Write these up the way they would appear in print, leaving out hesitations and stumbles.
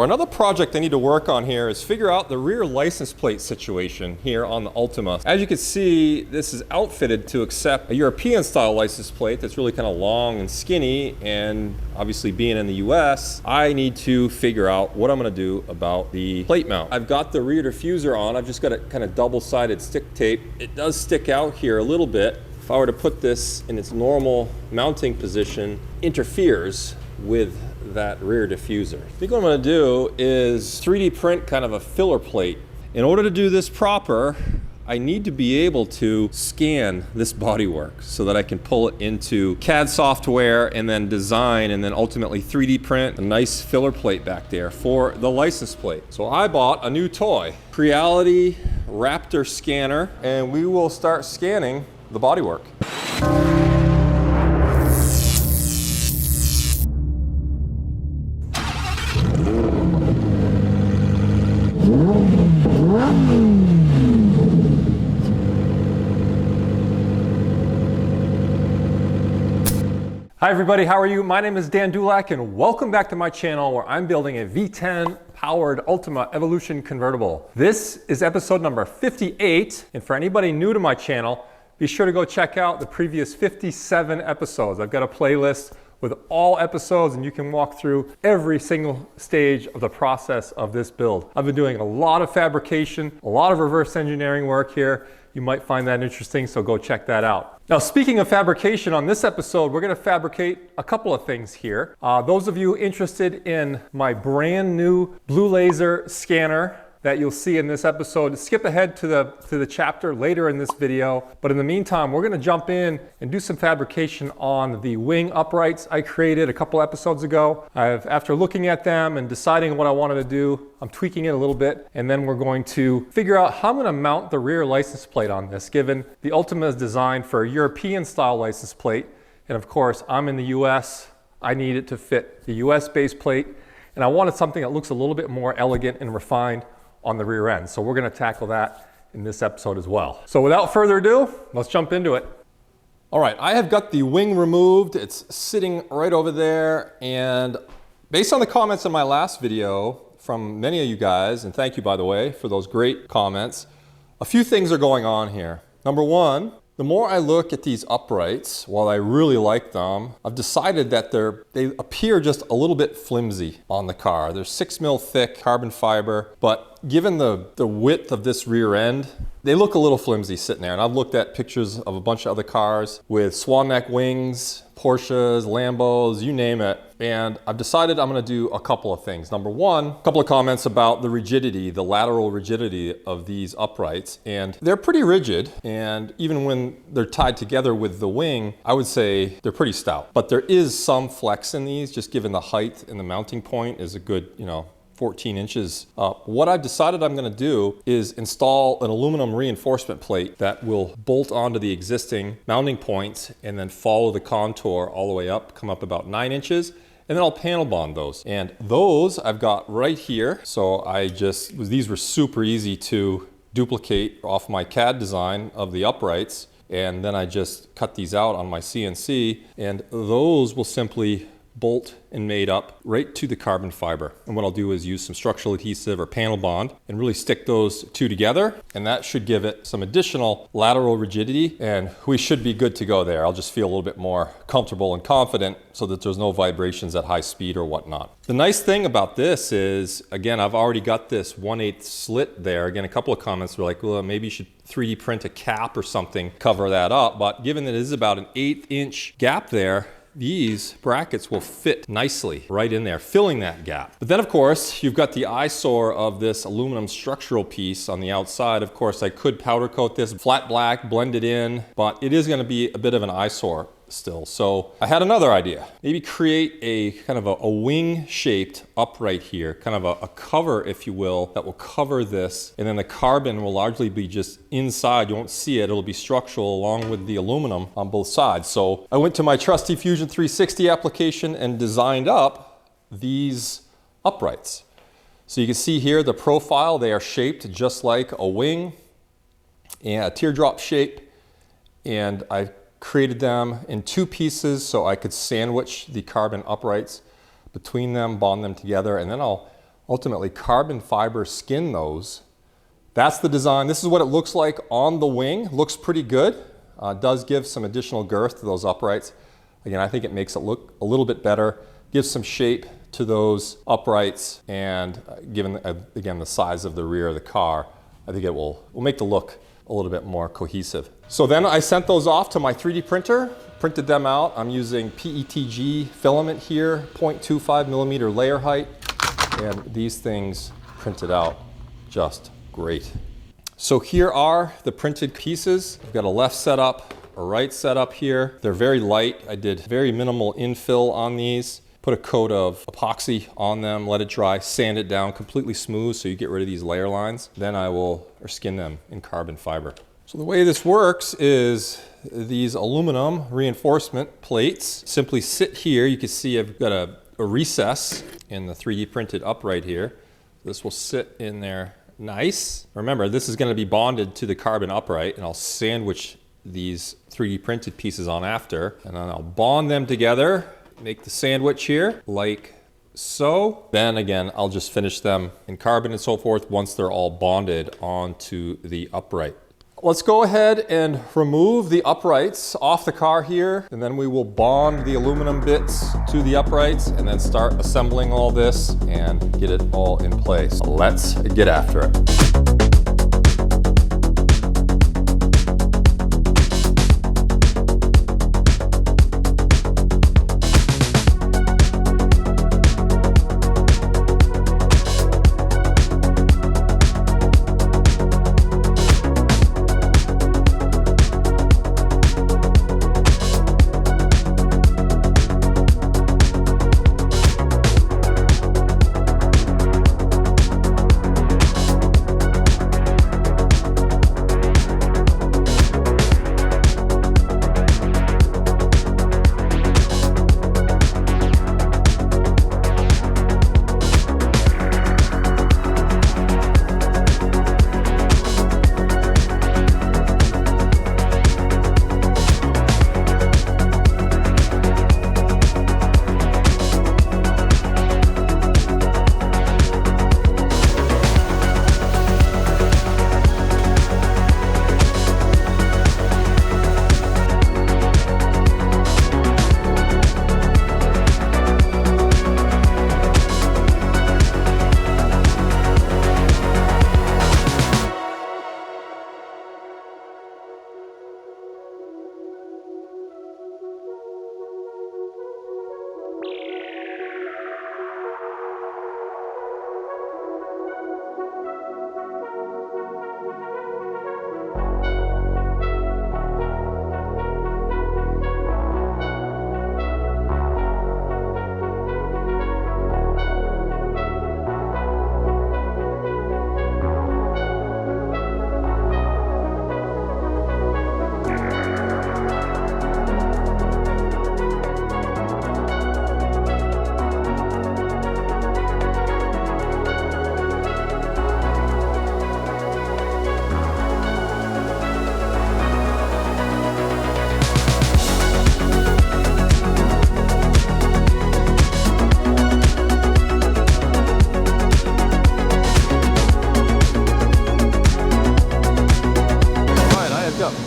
Another project I need to work on here is figure out the rear license plate situation here on the Ultima. As you can see, this is outfitted to accept a European style license plate that's really kind of long and skinny, and obviously being in the US, I need to figure out what I'm going to do about the plate mount. I've got the rear diffuser on. I've just got a kind of double-sided stick tape. It does stick out here a little bit. If I were to put this in its normal mounting position, interferes with that rear diffuser. I think what I'm going to do is 3D print kind of a filler plate. In order to do this proper, I need to be able to scan this bodywork so that I can pull it into CAD software and then design and then ultimately 3D print a nice filler plate back there for the license plate. So I bought a new toy, Creality Raptor scanner, and we will start scanning the bodywork. Hi everybody, how are you? My name is Dan Dulac and welcome back to my channel where I'm building a V10 powered Ultima Evolution convertible. This is episode number 58, and for anybody new to my channel, be sure to go check out the previous 57 episodes. I've got a playlist with all episodes and you can walk through every single stage of the process of this build. I've been doing a lot of fabrication, a lot of reverse engineering work here. You might find that interesting, so go check that out. Now, speaking of fabrication, on this episode, we're gonna fabricate a couple of things here. Those of you interested in my brand new blue laser scanner that you'll see in this episode, skip ahead to the chapter later in this video. But in the meantime, we're gonna jump in and do some fabrication on the wing uprights I created a couple episodes ago. After looking at them and deciding what I wanted to do, I'm tweaking it a little bit, and then we're going to figure out how I'm gonna mount the rear license plate on this, given the Ultima is designed for a European style license plate. And of course, I'm in the US, I need it to fit the US base plate, and I wanted something that looks a little bit more elegant and refined on the rear end. So we're gonna tackle that in this episode as well. So without further ado, let's jump into it. All right, I have got the wing removed. It's sitting right over there. And based on the comments in my last video from many of you guys, and thank you by the way for those great comments, a few things are going on here. Number one, the more I look at these uprights, while I really like them, I've decided that they appear just a little bit flimsy on the car. They're 6mm thick carbon fiber, but given the width of this rear end, they look a little flimsy sitting there. And I've looked at pictures of a bunch of other cars with swan neck wings, Porsches, Lambos, you name it. And I've decided I'm gonna do a couple of things. Number one, a couple of comments about the rigidity, the lateral rigidity of these uprights. And they're pretty rigid. And even when they're tied together with the wing, I would say they're pretty stout. But there is some flex in these, just given the height and the mounting point is a good, 14 inches up. What I've decided I'm going to do is install an aluminum reinforcement plate that will bolt onto the existing mounting points and then follow the contour all the way up, come up about 9 inches, and then I'll panel bond those. And those I've got right here. So these were super easy to duplicate off my CAD design of the uprights. And then I just cut these out on my CNC, and those will simply bolt and made up right to the carbon fiber. And what I'll do is use some structural adhesive or panel bond and really stick those two together, and that should give it some additional lateral rigidity, and we should be good to go there. I'll just feel a little bit more comfortable and confident so that there's no vibrations at high speed or whatnot. The nice thing about this is, again, I've already got this 1/8 slit there. Again, a couple of comments were like, well, maybe you should 3D print a cap or something, cover that up. But given that it is about an 1/8 inch gap there, these brackets will fit nicely right in there, filling that gap. But then of course, you've got the eyesore of this aluminum structural piece on the outside. Of course, I could powder coat this flat black, blend it in, but it is gonna be a bit of an eyesore still. So I had another idea. Maybe create a kind of a wing shaped upright here, kind of a cover, if you will, that will cover this. And then the carbon will largely be just inside. You won't see it. It'll be structural along with the aluminum on both sides. So I went to my trusty Fusion 360 application and designed up these uprights. So you can see here the profile, they are shaped just like a wing and a teardrop shape. And I created them in two pieces so I could sandwich the carbon uprights between them, bond them together, and then I'll ultimately carbon fiber skin those. That's the design. This is what it looks like on the wing. Looks pretty good. Does give some additional girth to those uprights. Again, I think it makes it look a little bit better, gives some shape to those uprights, and given, again, the size of the rear of the car, I think it will make the look a little bit more cohesive. So then I sent those off to my 3D printer, printed them out. I'm using PETG filament here, 0.25 millimeter layer height, and these things printed out just great. So here are the printed pieces. I've got a left setup, a right setup here. They're very light. I did very minimal infill on these. Put a coat of epoxy on them, let it dry, sand it down completely smooth so you get rid of these layer lines. Then I will skin them in carbon fiber. So the way this works is these aluminum reinforcement plates simply sit here. You can see I've got a recess in the 3D printed upright here. This will sit in there nice. Remember, this is going to be bonded to the carbon upright, and I'll sandwich these 3D printed pieces on after, and then I'll bond them together, make the sandwich here like so. Then again, I'll just finish them in carbon and so forth once they're all bonded onto the upright. Let's go ahead and remove the uprights off the car here, and then we will bond the aluminum bits to the uprights and then start assembling all this and get it all in place. Let's get after it.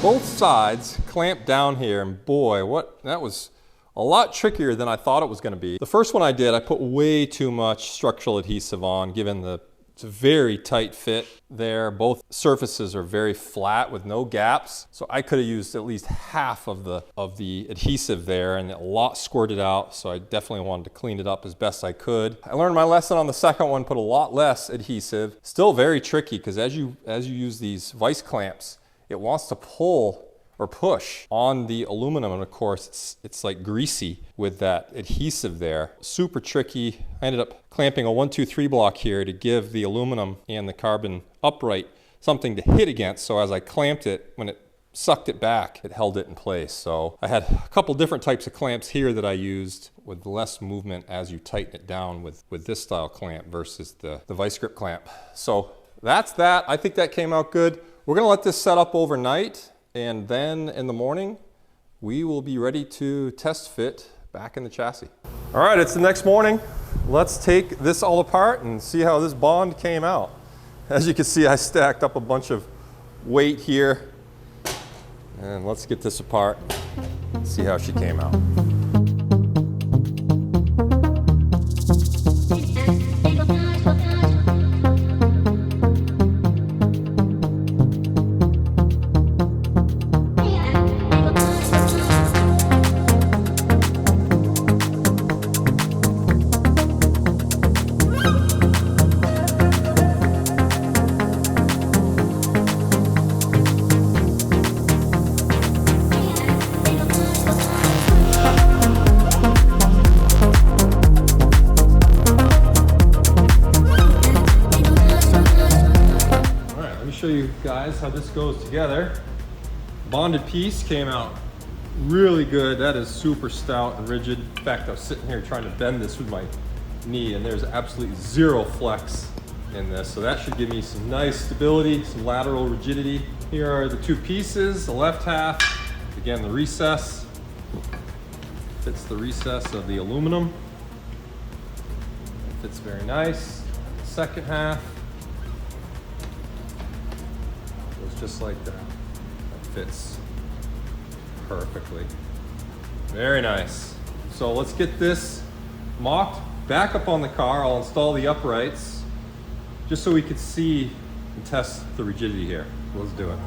Both sides clamped down here, and boy, that was a lot trickier than I thought it was going to be. The first one I did, I put way too much structural adhesive on, given it's a very tight fit there. Both surfaces are very flat with no gaps, so I could have used at least half of the adhesive there, and a lot squirted out, so I definitely wanted to clean it up as best I could. I learned my lesson on the second one, put a lot less adhesive. Still very tricky, because as you use these vice clamps, it wants to pull or push on the aluminum, and of course it's like greasy with that adhesive there. Super tricky. I ended up clamping a 1-2-3 block here to give the aluminum and the carbon upright something to hit against, so as I clamped it, when it sucked it back, it held it in place. So I had a couple different types of clamps here that I used with less movement as you tighten it down with this style clamp versus the vice grip clamp. So that's that. I think that came out good. We're going to let this set up overnight, and then in the morning we will be ready to test fit back in the chassis. All right, it's the next morning. Let's take this all apart and see how this bond came out. As you can see, I stacked up a bunch of weight here. And let's get this apart and see how she came out. Show you guys how this goes together. Bonded piece came out really good. That is super stout and rigid. In fact, I was sitting here trying to bend this with my knee and there's absolutely zero flex in this. So that should give me some nice stability, some lateral rigidity. Here are the two pieces, the left half, again the recess. Fits the recess of the aluminum. It fits very nice. The second half. Just like that. That fits perfectly. Very nice. So let's get this mocked back up on the car. I'll install the uprights just so we can see and test the rigidity here. Let's do it.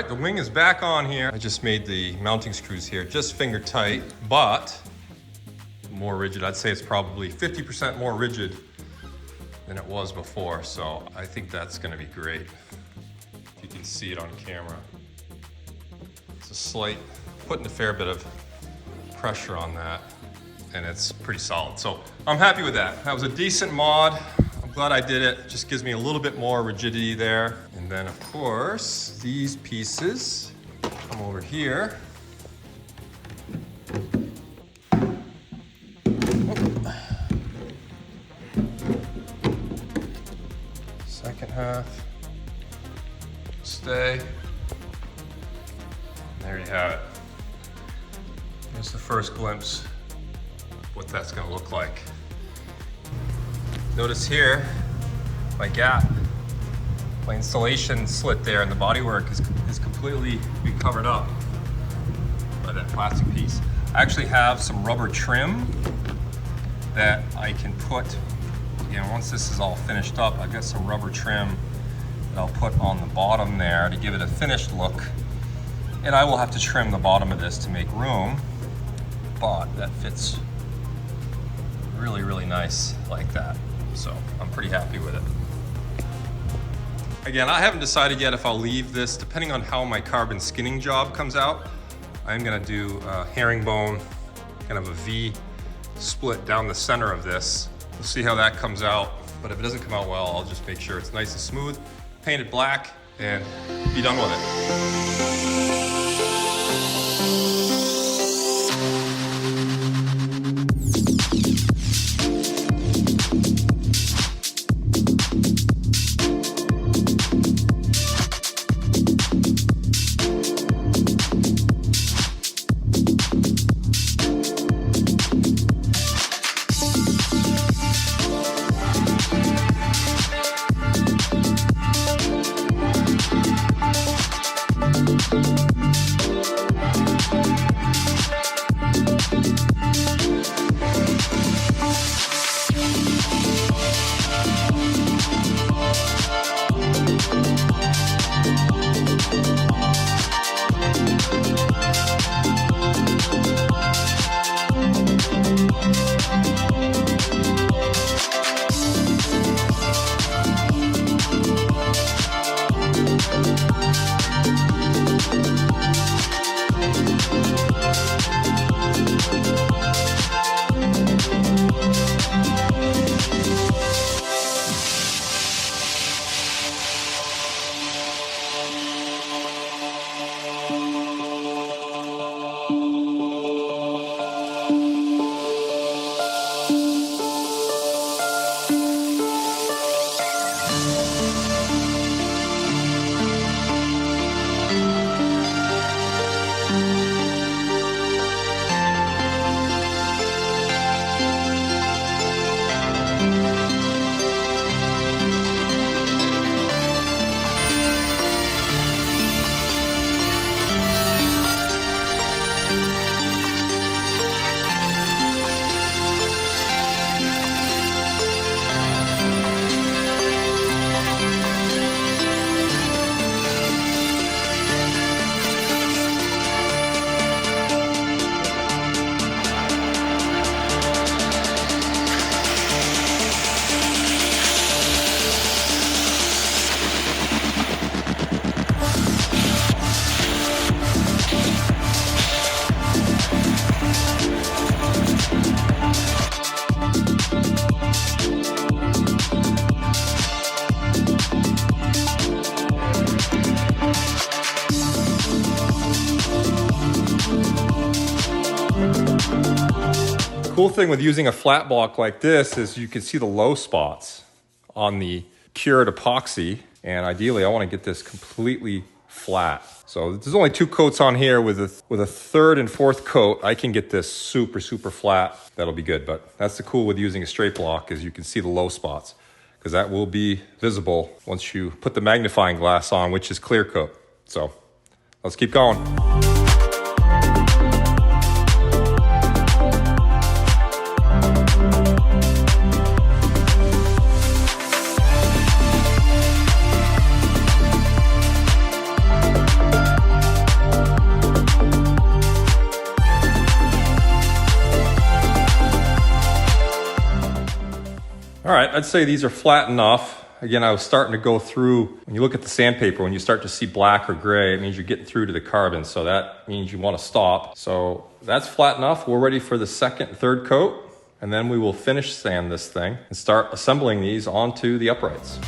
The wing is back on here. I just made the mounting screws here just finger tight, but more rigid. I'd say it's probably 50% more rigid than it was before. So I think that's gonna be great. If you can see it on camera. It's a slight, putting a fair bit of pressure on that and it's pretty solid. So I'm happy with that. That was a decent mod. I'm glad I did it. Just gives me a little bit more rigidity there. And then of course, these pieces come over here. Second half, stay. And there you have it. Here's the first glimpse of what that's gonna look like. Notice here, my gap, my installation slit there and the bodywork is completely covered up by that plastic piece. I actually have some rubber trim that I can put, once this is all finished up, I've got some rubber trim that I'll put on the bottom there to give it a finished look. And I will have to trim the bottom of this to make room, but that fits really, really nice like that. So I'm pretty happy with it. Again, I haven't decided yet if I'll leave this, depending on how my carbon skinning job comes out. I'm gonna do a herringbone, kind of a V split down the center of this. We'll see how that comes out, but if it doesn't come out well, I'll just make sure it's nice and smooth, paint it black, and be done with it. The cool thing with using a flat block like this is you can see the low spots on the cured epoxy, and ideally I want to get this completely flat. So there's only 2 coats on here. With a 3rd and 4th coat, I can get this super flat. That'll be good. But that's the cool with using a straight block, is you can see the low spots, because that will be visible once you put the magnifying glass on, which is clear coat. So let's keep going. All right, I'd say these are flat enough. Again, I was starting to go through, when you look at the sandpaper, when you start to see black or gray, it means you're getting through to the carbon. So that means you want to stop. So that's flat enough. We're ready for the 2nd and 3rd coat. And then we will finish sand this thing and start assembling these onto the uprights.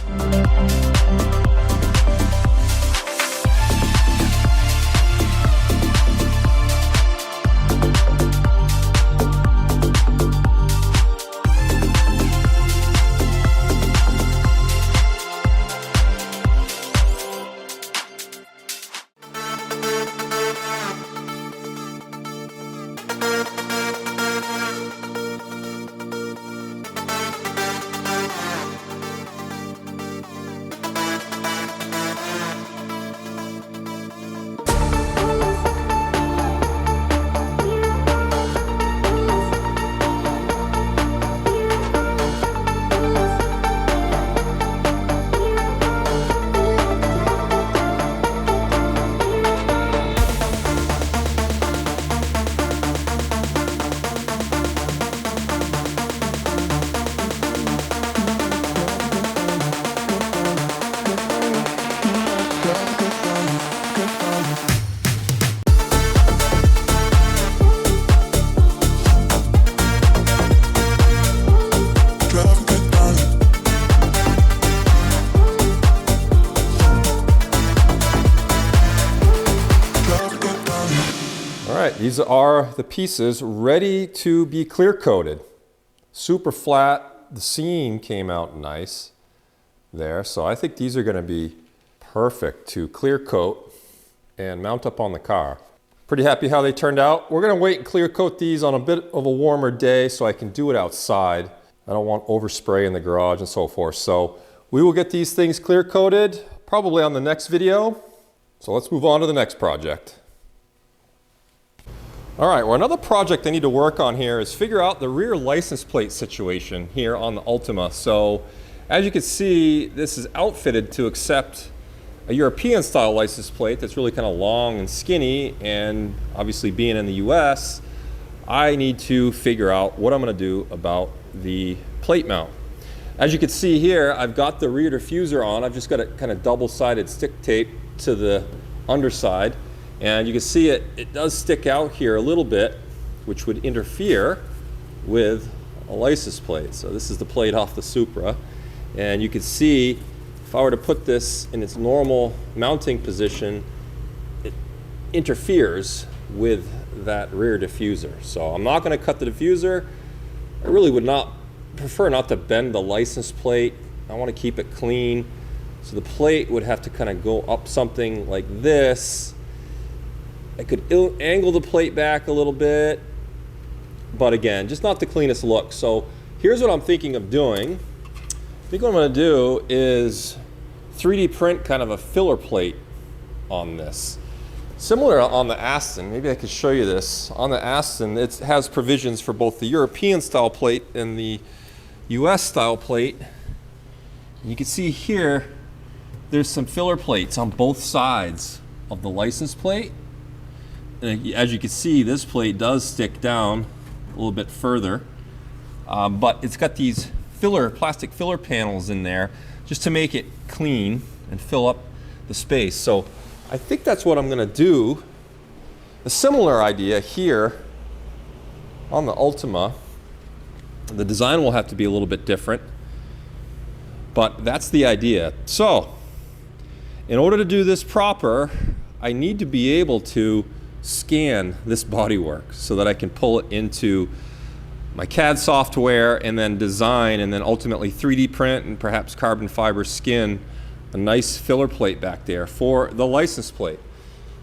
These are the pieces ready to be clear coated. Super flat. The seam came out nice there. So I think these are going to be perfect to clear coat and mount up on the car. Pretty happy how they turned out. We're going to wait and clear coat these on a bit of a warmer day so I can do it outside. I don't want overspray in the garage and so forth. So we will get these things clear coated probably on the next video. So let's move on to the next project. All right, well, another project I need to work on here is figure out the rear license plate situation here on the Ultima. So as you can see, this is outfitted to accept a European style license plate that's really kind of long and skinny, and obviously being in the US, I need to figure out what I'm going to do about the plate mount. As you can see here, I've got the rear diffuser on. I've just got a kind of double-sided stick tape to the underside. And you can see it does stick out here a little bit, which would interfere with a license plate. So this is the plate off the Supra. And you can see if I were to put this in its normal mounting position, it interferes with that rear diffuser. So I'm not going to cut the diffuser. I really would prefer not to bend the license plate. I want to keep it clean. So the plate would have to kind of go up something like this. I could angle the plate back a little bit, but again, just not the cleanest look. So here's what I'm thinking of doing. I think what I'm going to do is 3D print kind of a filler plate on this. Similar on the Aston, maybe I could show you this. On the Aston, it has provisions for both the European style plate and the US style plate. And you can see here, there's some filler plates on both sides of the license plate. And as you can see, this plate does stick down a little bit further, but it's got these plastic filler panels in there just to make it clean and fill up the space. So I think that's what I'm going to do. A similar idea here on the Ultima. The design will have to be a little bit different, but that's the idea. So in order to do this proper, I need to be able to scan this bodywork so that I can pull it into my CAD software and then design and then ultimately 3D print and perhaps carbon fiber skin a nice filler plate back there for the license plate.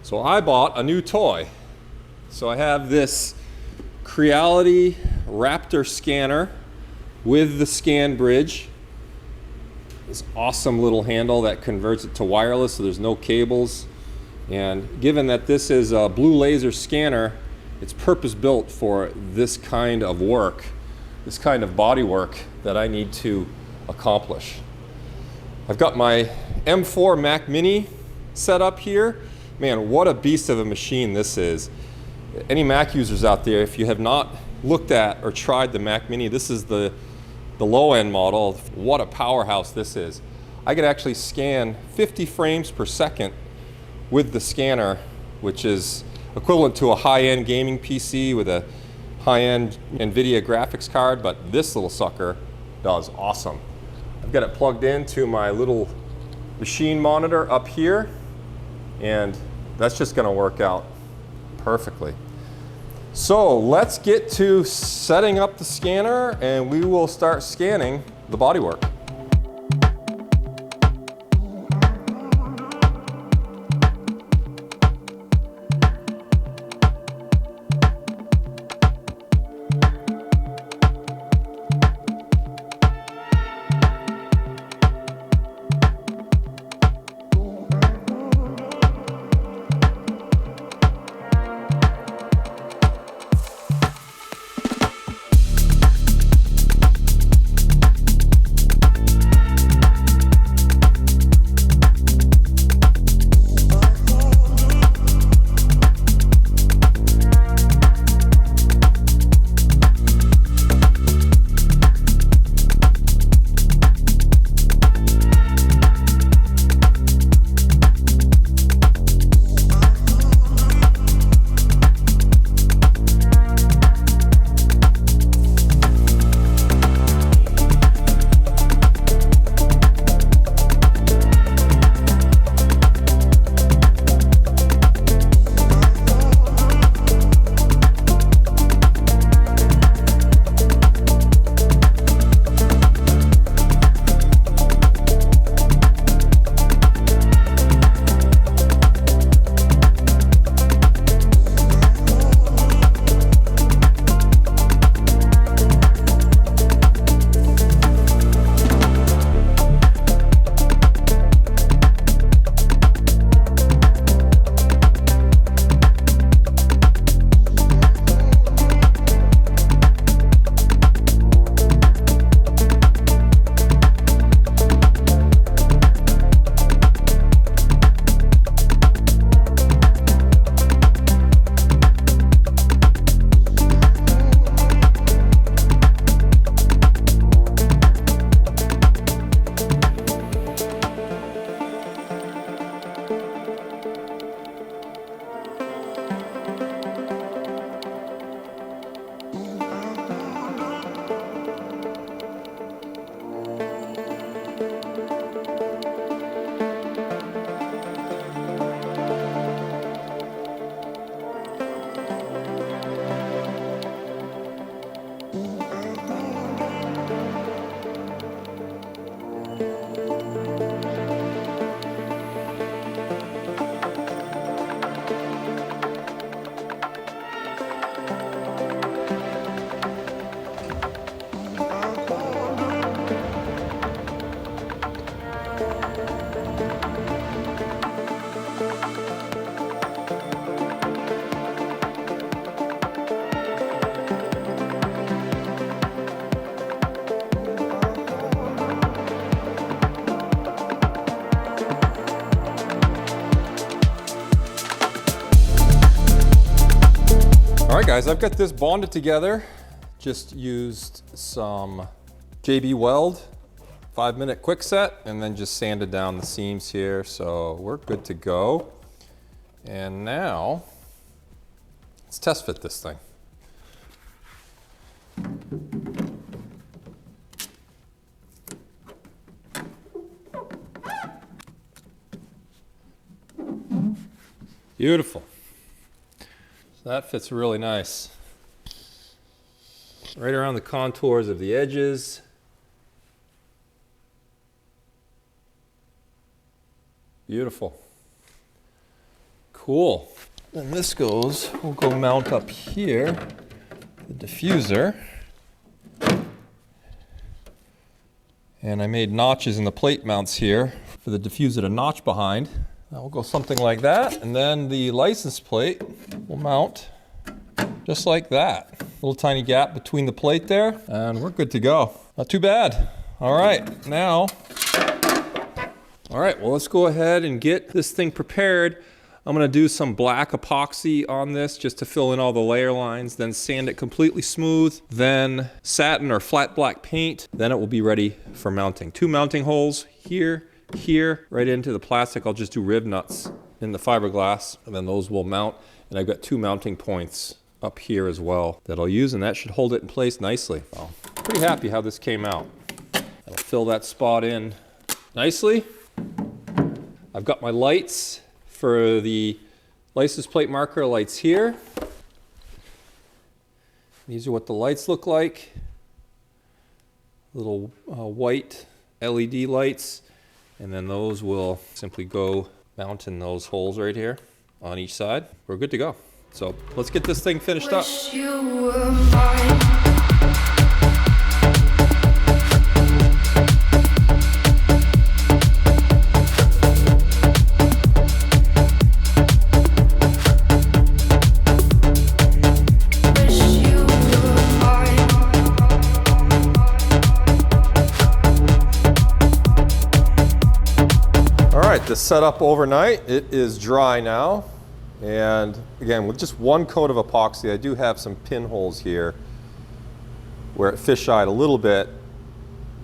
So I bought a new toy. So I have this Creality Raptor scanner with the scan bridge. This awesome little handle that converts it to wireless so there's no cables. And given that this is a blue laser scanner, it's purpose built for this kind of work, this kind of body work that I need to accomplish. I've got my M4 Mac Mini set up here. Man, what a beast of a machine this is. Any Mac users out there, if you have not looked at or tried the Mac Mini, this is the low-end model. What a powerhouse this is. I could actually scan 50 frames per second with the scanner, which is equivalent to a high-end gaming PC with a high-end NVIDIA graphics card, but this little sucker does awesome. I've got it plugged into my little machine monitor up here, and that's just gonna work out perfectly. So let's get to setting up the scanner and we will start scanning the bodywork. All right guys, I've got this bonded together. Just used some JB Weld 5-minute quick set and then just sanded down the seams here. So we're good to go. And now let's test fit this thing. Beautiful. So that fits really nice. Right around the contours of the edges. Beautiful. Cool. And this goes, we'll go mount up here, the diffuser. And I made notches in the plate mounts here for the diffuser to notch behind. We'll go something like that, and then the license plate will mount just like that. Little tiny gap between the plate there, and we're good to go. Not too bad. All right, now, well, let's go ahead and get this thing prepared. I'm gonna do some black epoxy on this just to fill in all the layer lines, then sand it completely smooth, then satin or flat black paint, then it will be ready for mounting. 2 mounting holes here, right into the plastic. I'll just do rib nuts in the fiberglass, and then those will mount. And I've got 2 mounting points up here as well that I'll use, and that should hold it in place nicely. So, pretty happy how this came out. I'll fill that spot in nicely. I've got my lights for the license plate marker lights here. These are what the lights look like. Little white LED lights. And then those will simply go mount in those holes right here on each side. We're good to go. So let's get this thing finished up. This set up overnight. It is dry now, and again with just 1 coat of epoxy. I do have some pinholes here where it fish-eyed a little bit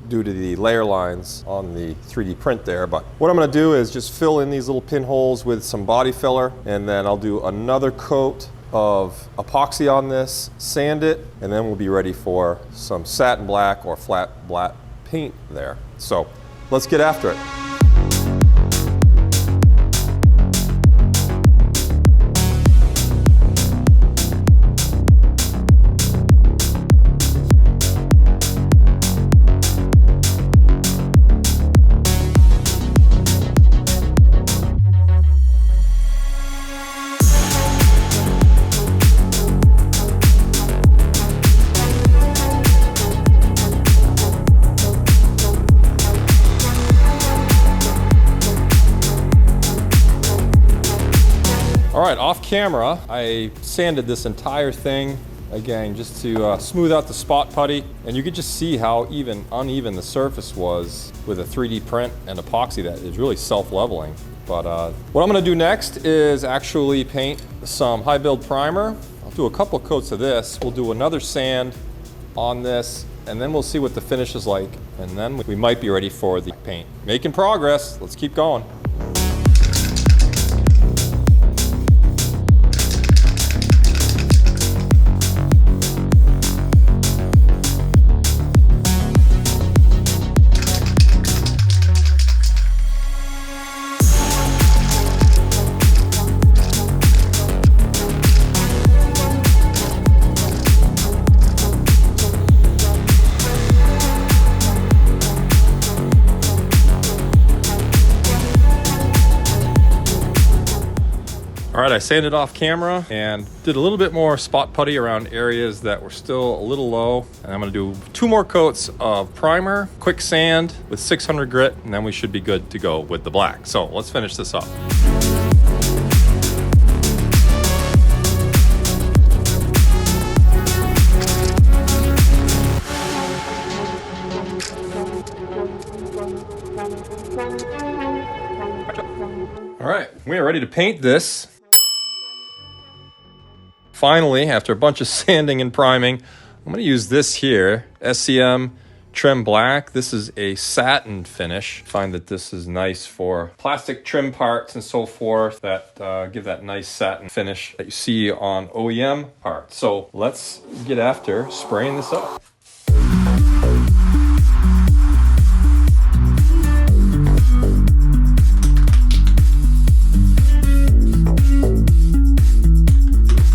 due to the layer lines on the 3D print there, but what I'm going to do is just fill in these little pinholes with some body filler, and then I'll do another coat of epoxy on this, sand it, and then we'll be ready for some satin black or flat black paint there. So let's get after it. All right, off camera, I sanded this entire thing, again, just to smooth out the spot putty. And you could just see how uneven the surface was with a 3D print and epoxy that is really self-leveling. But what I'm gonna do next is actually paint some high build primer. I'll do a couple coats of this. We'll do another sand on this, and then we'll see what the finish is like. And then we might be ready for the paint. Making progress, let's keep going. All right, I sanded off camera and did a little bit more spot putty around areas that were still a little low. And I'm gonna do 2 more coats of primer, quick sand with 600 grit, and then we should be good to go with the black. So let's finish this up. All right, we are ready to paint this. Finally, after a bunch of sanding and priming, I'm going to use this here, SCM Trim Black. This is a satin finish. I find that this is nice for plastic trim parts and so forth that give that nice satin finish that you see on OEM parts. So let's get after spraying this up.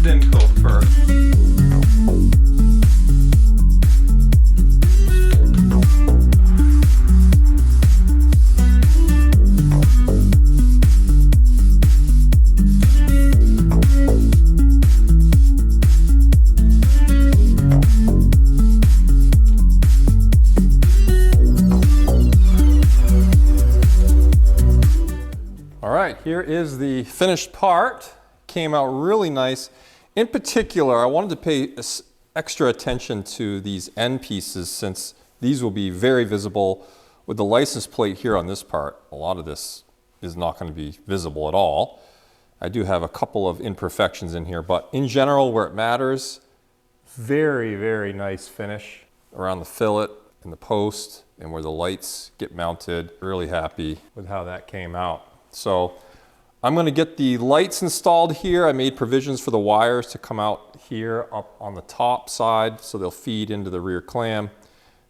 Thin coat. here is the finished part. Came out really nice. In particular, I wanted to pay extra attention to these end pieces since these will be very visible with the license plate here on this part. A lot of this is not going to be visible at all. I do have a couple of imperfections in here, but in general, where it matters, very, very nice finish around the fillet and the post and where the lights get mounted. Really happy with how that came out. So I'm going to get the lights installed here. I made provisions for the wires to come out here up on the top side so they'll feed into the rear clam.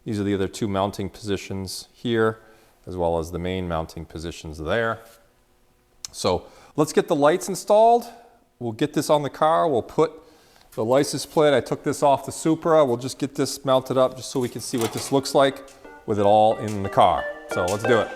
These are the other two mounting positions here, as well as the main mounting positions there. So let's get the lights installed. We'll get this on the car. We'll put the license plate. I took this off the Supra. We'll just get this mounted up just so we can see what this looks like with it all in the car. So let's do it.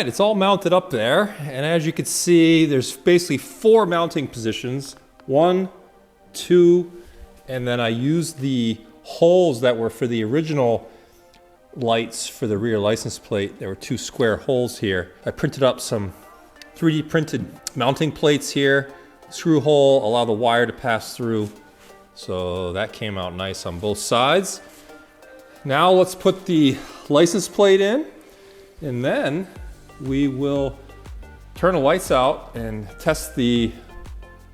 It's all mounted up there, and as you can see, there's basically 4 mounting positions. 1, 2, and then I used the holes that were for the original lights for the rear license plate. There were 2 square holes here. I printed up some 3D printed mounting plates here, screw hole, allow the wire to pass through. So that came out nice on both sides. Now let's put the license plate in, and then we will turn the lights out and test the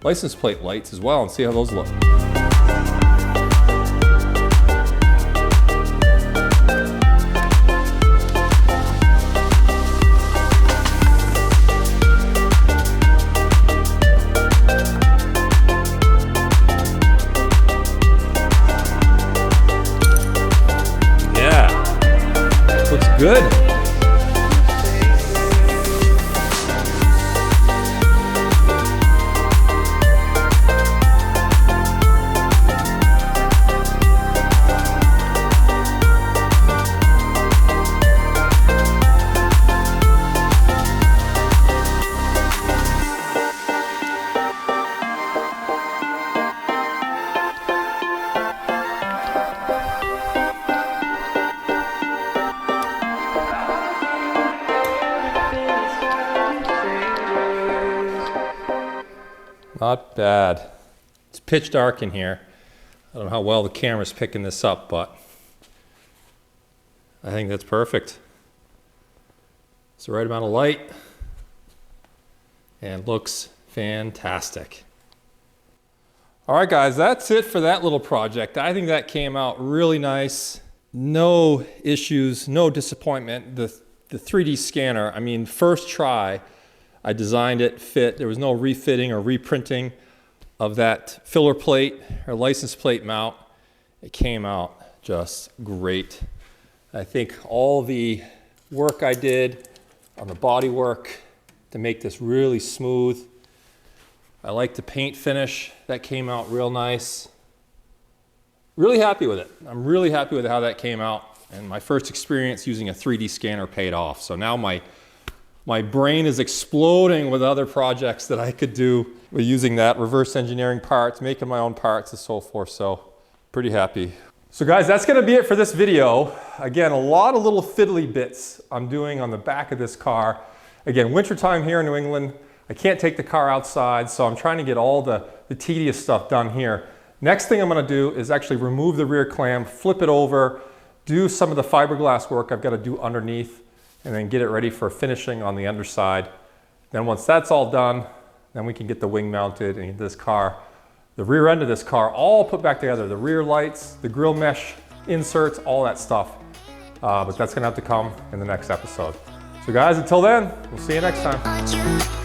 license plate lights as well and see how those look. Yeah, looks good. Not bad. It's pitch dark in here. I don't know how well the camera's picking this up, but I think that's perfect. It's the right amount of light and looks fantastic. All right, guys, that's it for that little project. I think that came out really nice. No issues, no disappointment. The 3D scanner, I mean, first try, I designed it, fit. There was no refitting or reprinting of that filler plate or license plate mount. It came out just great. I think all the work I did on the body work to make this really smooth. I like the paint finish. That came out real nice. Really happy with it. I'm really happy with how that came out. And my first experience using a 3D scanner paid off. So now my brain is exploding with other projects that I could do with using that, reverse engineering parts, making my own parts and so forth. So pretty happy. So guys, that's gonna be it for this video. Again, a lot of little fiddly bits I'm doing on the back of this car. Again, wintertime here in New England, I can't take the car outside, so I'm trying to get all the tedious stuff done here. Next thing I'm gonna do is actually remove the rear clam, flip it over, do some of the fiberglass work I've gotta do underneath, and then get it ready for finishing on the underside. Then once that's all done, then we can get the wing mounted and get this car, the rear end of this car, all put back together. The rear lights, the grill mesh inserts, all that stuff. But that's gonna have to come in the next episode. So guys, until then, we'll see you next time.